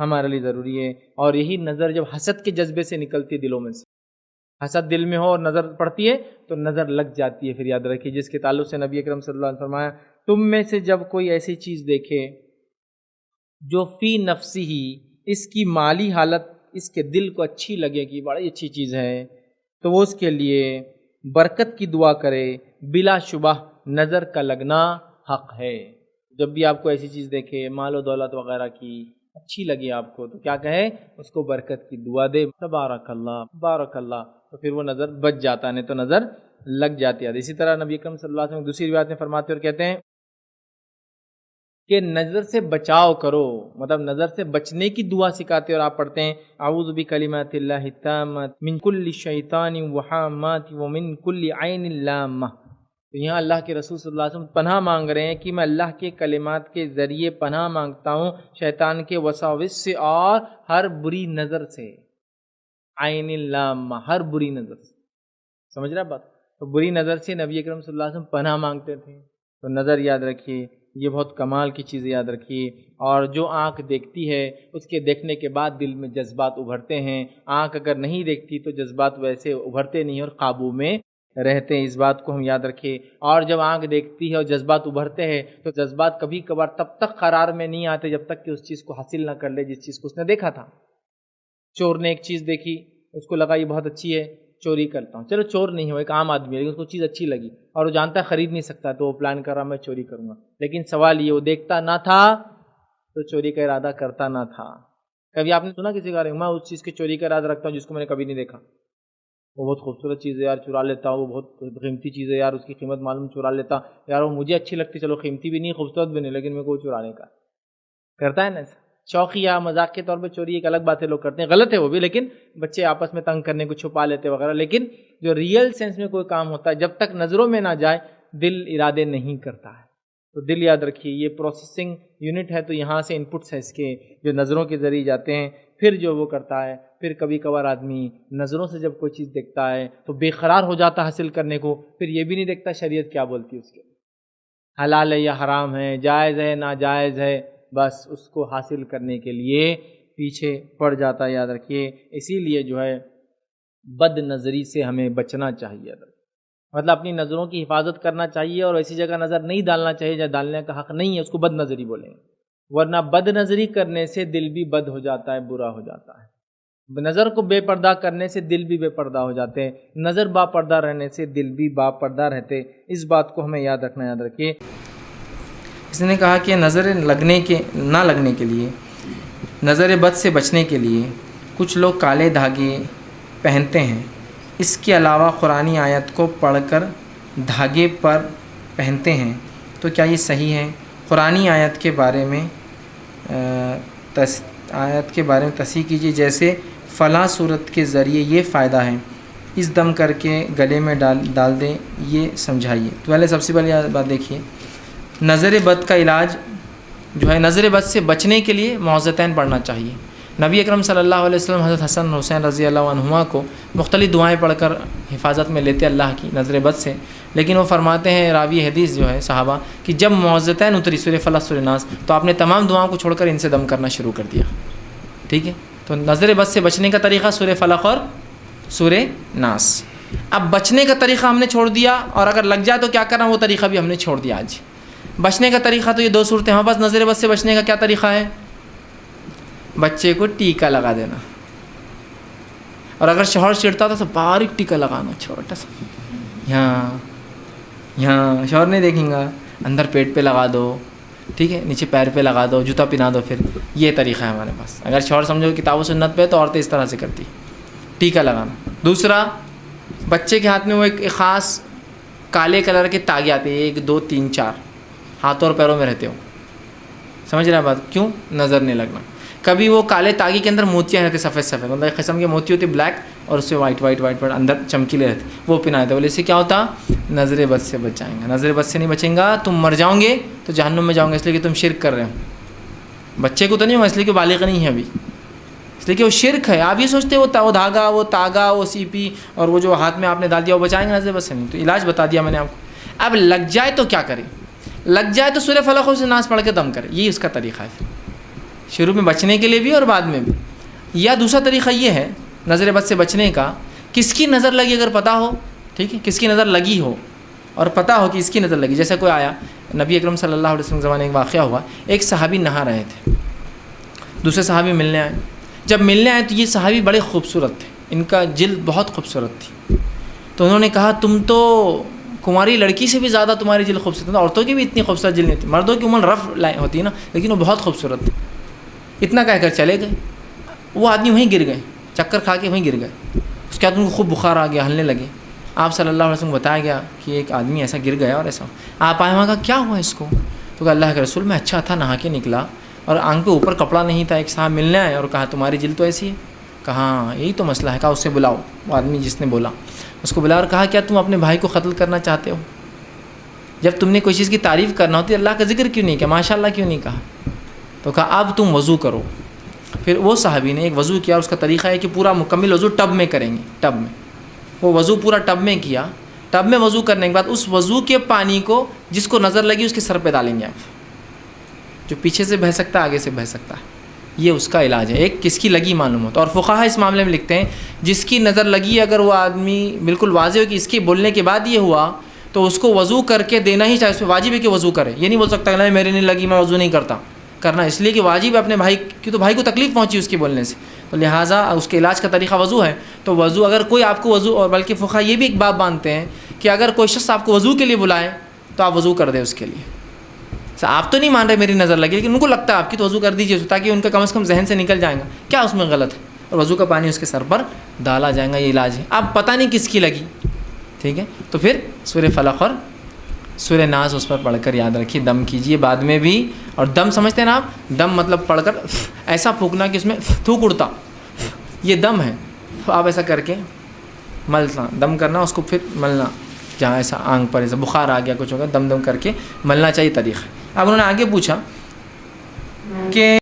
ہمارے لیے ضروری ہے۔ اور یہی نظر جب حسد کے جذبے سے نکلتی ہے دلوں میں سے، حسد دل میں ہو اور نظر پڑتی ہے تو نظر لگ جاتی ہے، پھر یاد رکھیے، جس کے تعلق سے نبی اکرم صلی اللہ علیہ وسلم نے فرمایا تم میں سے جب کوئی ایسی چیز دیکھے جو فی نفسی ہی، اس کی مالی حالت اس کے دل کو اچھی لگے کہ بڑی اچھی چیز ہے، تو وہ اس کے لیے برکت کی دعا کرے، بلا شبہ نظر کا لگنا حق ہے۔ جب بھی آپ کو ایسی چیز دیکھے مال و دولت وغیرہ کی اچھی لگے آپ کو، تو کیا کہے؟ اس کو برکت کی دعا دے، تبارک اللہ بارک اللہ، تو پھر وہ نظر بچ جاتا، نہیں تو نظر لگ جاتی ہے۔ اسی طرح نبی اکرم صلی اللہ علیہ وسلم دوسری روایت میں فرماتے اور کہتے ہیں کہ نظر سے بچاؤ کرو، مطلب نظر سے بچنے کی دعا سکھاتے، اور آپ پڑھتے ہیں اعوذ بکلمات اللہ التامات من کل شیطان وحامات ومن کل عین لامہ۔ تو یہاں اللہ کے رسول صلی اللہ علیہ وسلم پناہ مانگ رہے ہیں کہ میں اللہ کے کلمات کے ذریعے پناہ مانگتا ہوں شیطان کے وساوس سے اور ہر بری نظر سے، عین لامہ، ہر بری نظر سے، سمجھ رہا بات؟ تو بری نظر سے نبی اکرم صلی اللہ علیہ وسلم پناہ مانگتے تھے۔ تو نظر یاد رکھیے، یہ بہت کمال کی چیز یاد رکھیے۔ اور جو آنکھ دیکھتی ہے اس کے دیکھنے کے بعد دل میں جذبات ابھرتے ہیں، آنکھ اگر نہیں دیکھتی تو جذبات ویسے ابھرتے نہیں اور قابو میں رہتے ہیں، اس بات کو ہم یاد رکھیں۔ اور جب آنکھ دیکھتی ہے اور جذبات ابھرتے ہیں تو جذبات کبھی کبھار تب تک قرار میں نہیں آتے جب تک کہ اس چیز کو حاصل نہ کر لے جس چیز کو اس نے دیکھا تھا۔ چور نے ایک چیز دیکھی، اس کو لگا یہ بہت اچھی ہے، چوری کرتا ہوں، چلو چور نہیں ہو، ایک عام آدمی ہے لیکن اس کو چیز اچھی لگی اور وہ جانتا ہے خرید نہیں سکتا، تو وہ پلان کر رہا میں چوری کروں گا، لیکن سوال یہ وہ دیکھتا نہ تھا تو چوری کا ارادہ کرتا نہ تھا۔ کبھی آپ نے سنا کسی کا میں اس چیز کی چوری کا ارادہ رکھتا ہوں جس کو میں نے کبھی نہیں دیکھا، وہ بہت خوبصورت چیز ہے یار، چرا لیتا ہوں، وہ بہت قیمتی چیز ہے یار، اس کی قیمت معلوم، چرا لیتا یار، وہ مجھے اچھی لگتی، چلو قیمتی بھی نہیں خوبصورت بھی نہیں، لیکن میرے کو چرانے کا کرتا ہے نا۔ شوقی یا مذاق کے طور پہ چوری ایک الگ بات ہے، لوگ کرتے ہیں، غلط ہے وہ بھی، لیکن بچے آپس میں تنگ کرنے کو چھپا لیتے وغیرہ، لیکن جو ریئل سینس میں کوئی کام ہوتا ہے جب تک نظروں میں نہ جائے دل ارادے نہیں کرتا ہے۔ تو دل یاد رکھیے یہ پروسیسنگ یونٹ ہے، تو یہاں سے انپٹس ہے اس کے جو نظروں کے ذریعے جاتے ہیں، پھر جو وہ کرتا ہے، پھر کبھی کبھار آدمی نظروں سے جب کوئی چیز دیکھتا ہے تو بے قرار ہو جاتا حاصل کرنے کو، پھر یہ بھی نہیں دیکھتا شریعت کیا بولتی ہے اس کے، حلال ہے یا حرام ہے، جائز ہے ناجائز ہے، بس اس کو حاصل کرنے کے لیے پیچھے پڑ جاتا ہے، یاد رکھیے۔ اسی لیے جو ہے بد نظری سے ہمیں بچنا چاہیے، مطلب اپنی نظروں کی حفاظت کرنا چاہیے اور ایسی جگہ نظر نہیں ڈالنا چاہیے جہاں ڈالنے کا حق نہیں ہے، اس کو بد نظری بولیں گے، ورنہ بد نظری کرنے سے دل بھی بد ہو جاتا ہے، برا ہو جاتا ہے۔ نظر کو بے پردہ کرنے سے دل بھی بے پردہ ہو جاتے ہیں، نظر با پردہ رہنے سے دل بھی با پردہ رہتے، اس بات کو ہمیں یاد رکھنا، یاد رکھیے۔ اس نے کہا کہ نظر نہ لگنے کے لیے، نظر بد سے بچنے کے لیے کچھ لوگ کالے دھاگے پہنتے ہیں، اس کے علاوہ قرآنی آیت کو پڑھ کر دھاگے پر پہنتے ہیں، تو کیا یہ صحیح ہے؟ قرآنی آیت کے بارے میں تصحیح کیجیے، جیسے فلاں صورت کے ذریعے یہ فائدہ ہے، اس دم کر کے گلے میں ڈال دیں، یہ سمجھائیے۔ تو پہلے سب سے پہلے بات دیکھیے، نظر بد کا علاج جو ہے، نظر بد سے بچنے کے لیے معوذتین پڑھنا چاہیے۔ نبی اکرم صلی اللہ علیہ وسلم حضرت حسن حسین رضی اللہ عنہما کو مختلف دعائیں پڑھ کر حفاظت میں لیتے اللہ کی نظر بد سے، لیکن وہ فرماتے ہیں راوی حدیث جو ہے صحابہ کہ جب معوذتین اتری سورہ فلق سورہ ناس تو آپ نے تمام دعاؤں کو چھوڑ کر ان سے دم کرنا شروع کر دیا، ٹھیک ہے؟ تو نظر بد سے بچنے کا طریقہ سورہ فلق اور سورہ ناس۔ اب بچنے کا طریقہ ہم نے چھوڑ دیا، اور اگر لگ جائے تو کیا کرنا، وہ طریقہ بھی ہم نے چھوڑ دیا آج۔ بچنے کا طریقہ تو یہ دو صورتیں ہمارے پاس، نظر بد سے بچنے کا کیا طریقہ ہے؟ بچے کو ٹیکا لگا دینا، اور اگر شوہر چڑھتا تو باریک ٹیکا لگانا، چھوٹا سا، یہاں شوہر نہیں دیکھیں گا، اندر پیٹ پہ لگا دو، ٹھیک ہے، نیچے پیر پہ لگا دو، جوتا پہنا دو، پھر یہ طریقہ ہے ہمارے پاس۔ اگر شوہر سمجھو کتاب و سنت پہ تو عورتیں اس طرح سے کرتی، ٹیکا لگانا۔ دوسرا، بچے کے ہاتھ میں وہ ایک خاص کالے کلر کے تاگے آتے ہیں، 1 2 3 4 ہاتھوں اور پیروں میں رہتے ہو، سمجھ رہے ہیں بات؟ کیوں؟ نظر نہیں لگنا۔ کبھی وہ کالے تاگے کے اندر موتیاں رہتے، سفید سفید، مطلب ایک قسم کے موتی ہوتی بلیک، اور اس سے وائٹ اندر چمکیلے رہتے، وہ پہنائے تھے، بولے اس سے کیا ہوتا؟ نظر بد سے بچ جائیں گے۔ نظر بد سے نہیں بچیں گا تم مر جاؤ گے تو جہنم میں جاؤں گے، اس لیے کہ تم شرک کر رہے ہو۔ بچے کو تو نہیں ہوگا اس لیے کہ بالغ نہیں ہے ابھی، اس لیے کہ وہ شرک ہے۔ آپ یہ سوچتے وہ دھاگا، وہ تاگا، وہ سیپی اور وہ جو ہاتھ میں آپ نے ڈال دیا وہ بچائیں گے نظر بد سے؟ نہیں۔ تو علاج بتا دیا میں نے آپ کو۔ اب لگ جائے تو کیا کریں؟ لگ جائے تو سورہ فلق اور سورہ ناس پڑھ کے دم کرے، یہی اس کا طریقہ ہے۔ شروع میں بچنے کے لیے بھی اور بعد میں بھی. یا دوسرا طریقہ یہ ہے نظر بد سے بچنے کا، کس کی نظر لگی اگر پتہ ہو، ٹھیک ہے، کس کی نظر لگی ہو اور پتہ ہو کہ اس کی نظر لگی. جیسے کوئی آیا، نبی اکرم صلی اللہ علیہ وسلم کے زمانے میں ایک واقعہ ہوا، ایک صحابی نہا رہے تھے، دوسرے صحابی ملنے آئے. جب ملنے آئے تو یہ صحابی بڑے خوبصورت تھے، ان کا جلد بہت خوبصورت تھی. تو انہوں نے کہا تم تو کماری لڑکی سے بھی زیادہ تمہاری جلد خوبصورت ہے. عورتوں کی بھی اتنی خوبصورت جلد نہیں ہوتی، مردوں کی عموماً رف ہوتی ہے نا، لیکن وہ بہت خوبصورت تھی. اتنا کہہ کر چلے گئے. وہ آدمی وہیں گر گئے، چکر کھا کے وہیں گر گئے. اس کے بعد ان کو خوب بخار آ گیا، ہلنے لگے. آپ صلی اللہ علیہ وسلم کو بتایا گیا کہ ایک آدمی ایسا گر گیا اور ایسا. آپ آئے، وہاں کہا کیا ہوا اس کو؟ تو کہا اللہ کے رسول میں اچھا تھا، نہا کے نکلا اور آنکھ پہ اوپر کپڑا نہیں تھا. ایک صاحب ملنے آئے اور کہا تمہاری جلد تو ایسی ہے. کہا ہاں یہی تو مسئلہ ہے. کہا اس سے بلاؤ. وہ آدمی جس نے بولا اس کو بلا اور کہا کیا تم اپنے بھائی کو قتل کرنا چاہتے ہو؟ جب تم نے کوئی چیز کی تعریف کرنا ہوتی ہے اللہ کا ذکر کیوں نہیں کیا، ماشاء اللہ کیوں نہیں کہا؟ تو کہا اب تم وضو کرو. پھر وہ صحابی نے ایک وضو کیا. اس کا طریقہ ہے کہ پورا مکمل وضو ٹب میں کریں گے. ٹب میں وہ وضو پورا ٹب میں کیا. ٹب میں وضو کرنے کے بعد اس وضو کے پانی کو جس کو نظر لگی اس کے سر پہ ڈالیں گے آپ. جو پیچھے سے بہہ سکتا ہے آگے سے بہہ سکتا ہے، یہ اس کا علاج ہے. ایک کس کی لگی معلوم ہوتا. اور فقہا اس معاملے میں لکھتے ہیں جس کی نظر لگی اگر وہ آدمی بالکل واضح ہو کہ اس کے بولنے کے بعد یہ ہوا تو اس کو وضو کر کے دینا ہی چاہیے. اس پہ واجب ہے کہ وضو کرے. یہ نہیں بول سکتا نہیں میرے نہیں لگی میں وضو نہیں کرتا. کرنا اس لیے کہ واجب ہے اپنے بھائی کی، تو بھائی کو تکلیف پہنچی اس کے بولنے سے، تو لہٰذا اس کے علاج کا طریقہ وضو ہے. تو وضو اگر کوئی آپ کو وضو، اور بلکہ فقہا یہ بھی ایک باب باندھتے ہیں کہ اگر کوئی شخص آپ کو وضو کے لیے بلائے تو آپ وضو کر دیں اس کے لیے. آپ تو نہیں مان رہے میری نظر لگی، لیکن ان کو لگتا ہے آپ کی، تو وضو کر دیجیے تاکہ ان کا کم از کم ذہن سے نکل جائے گا کیا اس میں غلط ہے، اور وضو کا پانی اس کے سر پر ڈالا جائے گا. یہ علاج ہے. اب پتہ نہیں کس کی لگی، ٹھیک ہے، تو پھر سورہ فلق اور سورہ ناس اس پر پڑھ کر یاد رکھیے. دم کیجیے بعد میں بھی. اور دم سمجھتے ہیں نا آپ، دم مطلب پڑھ کر ایسا پھونکنا کہ اس میں تھوک اڑتا، یہ دم ہے. آپ ایسا کر کے ملنا، دم کرنا، اس کو پھر ملنا جہاں ایسا آنکھ پر ایسا بخار آ گیا کچھ ہوگا، دم دم کر کے ملنا چاہیے طریقہ. اب انہوں نے آگے پوچھا کہ